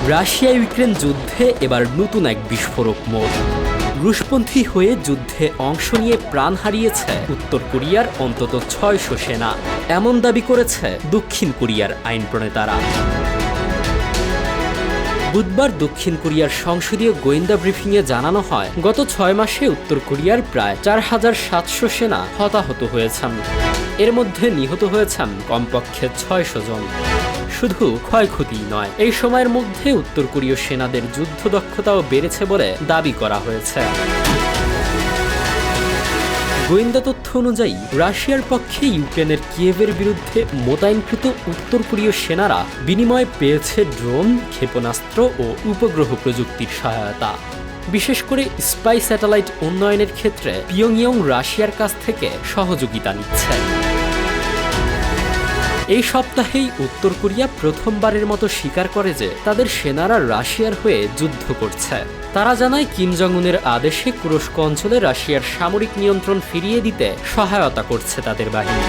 Russia Ukraine যুদ্ধে এবার নতুন এক বিস্ফোরক মোড়। রুশপন্থী হয়ে যুদ্ধে অংশ নিয়ে প্রাণ হারিয়েছে উত্তর কোরিয়ার অন্তত ৬০০ সেনা, এমন দাবি করেছে দক্ষিণ কোরিয়ার আইন প্রণেতারা। বুধবার দক্ষিণ কোরিয়ার সংসদীয় গোয়েন্দা ব্রিফিংয়ে জানানো হয়, গত ৬ মাসে উত্তর কোরিয়ার প্রায় ৪৭০০ সেনা হতাহত হয়েছেন। এর মধ্যে নিহত হয়েছেন কমপক্ষে ৬০০ জন। শুধু ক্ষয়ক্ষতিই নয়, এই সময়ের মধ্যে উত্তর কোরীয় সেনাদের যুদ্ধ দক্ষতাও বেড়েছে বলে দাবি করা হয়েছে। গোয়েন্দা তথ্য অনুযায়ী রাশিয়ার পক্ষে ইউক্রেনের কিয়েভের বিরুদ্ধে মোতায়েনকৃত উত্তর কোরীয় সেনারা বিনিময়ে পেয়েছে ড্রোন, ক্ষেপণাস্ত্র ও উপগ্রহ প্রযুক্তির সহায়তা। বিশেষ করে স্পাই স্যাটেলাইট উন্নয়নের ক্ষেত্রে পিয়ংইয়ং রাশিয়ার কাছ থেকে সহযোগিতা নিচ্ছে। এই সপ্তাহেই উত্তর কোরিয়া প্রথমবারের মতো স্বীকার করে যে তাদের সেনারা রাশিয়ার হয়ে যুদ্ধ করছে। তারা জানায়, কিম জং উনের আদেশে কুরস্ক অঞ্চলে রাশিয়ার সামরিক নিয়ন্ত্রণ ফিরিয়ে দিতে সহায়তা করছে তাদের বাহিনী।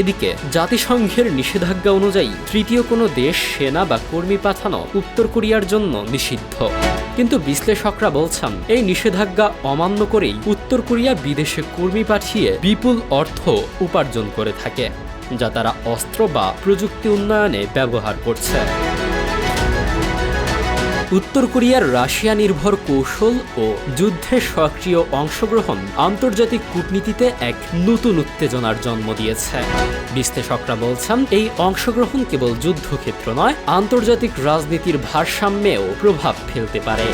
এদিকে জাতিসংঘের নিষেধাজ্ঞা অনুযায়ী তৃতীয় কোনো দেশ সেনা বা কর্মী পাঠানো উত্তর কোরিয়ার জন্য নিষিদ্ধ। কিন্তু বিশ্লেষকরা বলছেন, এই নিষেধাজ্ঞা অমান্য করেই উত্তর কোরিয়া বিদেশে কর্মী পাঠিয়ে বিপুল অর্থ উপার্জন করে থাকে, যা তারা অস্ত্র বা প্রযুক্তি উন্নয়নে ব্যবহার করছে। উত্তর কোরিয়ার রাশিয়া নির্ভর কৌশল ও যুদ্ধে সক্রিয় অংশগ্রহণ আন্তর্জাতিক কূটনীতিতে এক নতুন উত্তেজনার জন্ম দিয়েছে। বিশ্লেষকরা বলছেন, এই অংশগ্রহণ কেবল যুদ্ধক্ষেত্র নয়, আন্তর্জাতিক রাজনীতির ভারসাম্যেও প্রভাব ফেলতে পারে।